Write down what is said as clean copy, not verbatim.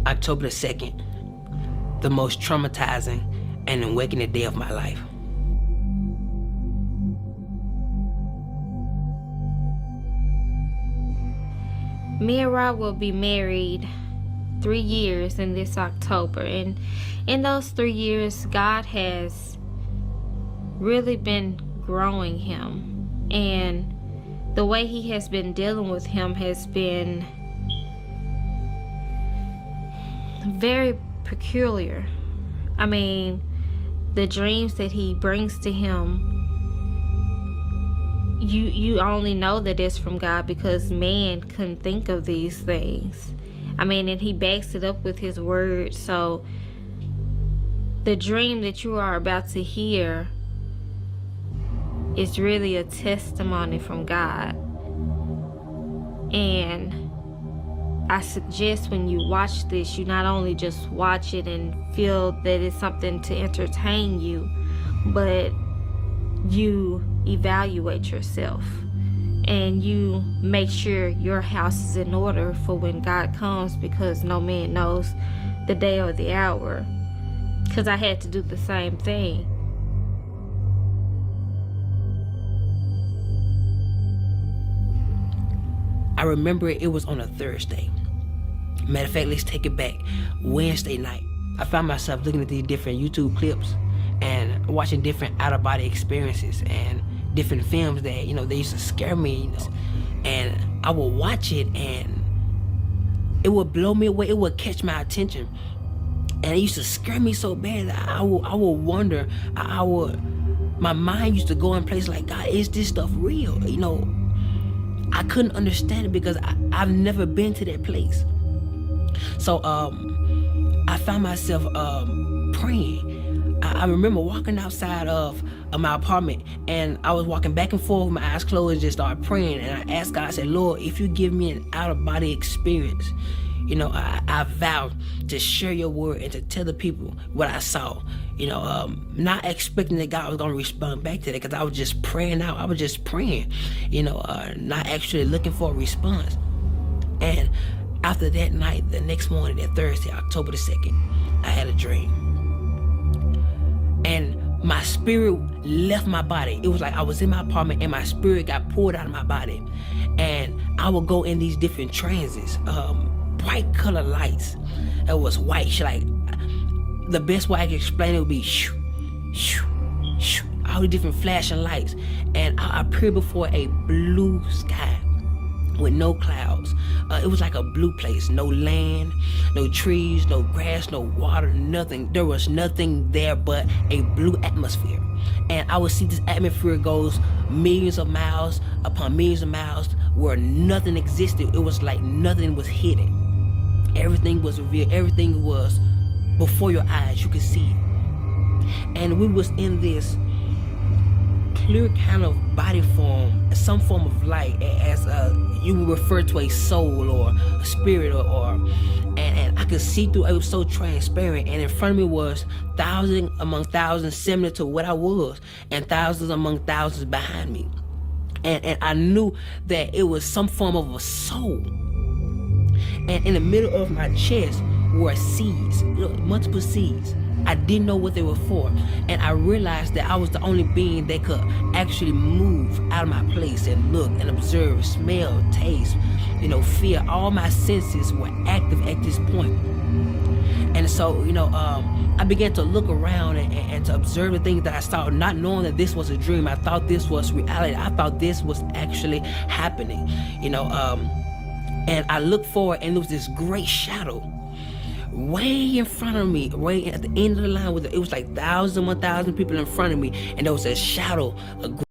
October the 2nd, the most traumatizing and awakening day of my life. Me and Rob will be married 3 years in this October, and in those 3 years, God has really been growing him, and the way he has been dealing with him has been very peculiar. I mean, the dreams that he brings to him, you only know that it's from God because man couldn't think of these things. I mean, and he backs it up with his word. So the dream that you are about to hear is really a testimony from God. And I suggest when you watch this, you not only just watch it and feel that it's something to entertain you, but you evaluate yourself and you make sure your house is in order for when God comes, because no man knows the day or the hour. Because I had to do the same thing. I remember it was on a Thursday. Matter of fact, let's take it back. Wednesday night, I found myself looking at these different YouTube clips and watching different out-of-body experiences and different films that, they used to scare me. And I would watch it and it would blow me away. It would catch my attention. And it used to scare me so bad that I would wonder, my mind used to go in places like, God, is this stuff real? I couldn't understand it because I've never been to that place. So I found myself praying. I remember walking outside of my apartment, and I was walking back and forth with my eyes closed and just started praying. And I asked God, I said, Lord, if you give me an out-of-body experience, I vowed to share your word and to tell the people what I saw. Not expecting that God was going to respond back to that, because I was just praying out. I was just praying, not actually looking for a response. And after that night, the next morning, that Thursday, October the 2nd, I had a dream. And my spirit left my body. It was like I was in my apartment and my spirit got pulled out of my body. And I would go in these different transits, bright color lights. It was white, like the best way I could explain it would be shoo, shoo, shoo, all the different flashing lights. And I appeared before a blue sky with no clouds. It was like a blue place. No land, no trees, no grass, no water, nothing. There was nothing there but a blue atmosphere. And I would see this atmosphere goes millions of miles upon millions of miles where nothing existed. It was like nothing was hidden. Everything was revealed. Everything was before your eyes. You could see it. And we was in this clear kind of body form, some form of light, as you would refer to a soul or a spirit, and I could see through. It was so transparent, and in front of me was thousands among thousands similar to what I was, and thousands among thousands behind me, and I knew that it was some form of a soul. And in the middle of my chest were seeds, multiple seeds. I didn't know what they were for, and I realized that I was the only being that could actually move out of my place and look and observe, smell, taste, feel. All my senses were active at this point. And so, I began to look around and to observe the things that I saw, not knowing that this was a dream. I thought this was reality. I thought this was actually happening, and I looked forward, and there was this great shadow way in front of me, way at the end of the line. It was like 1,000 people in front of me, and there was a shadow,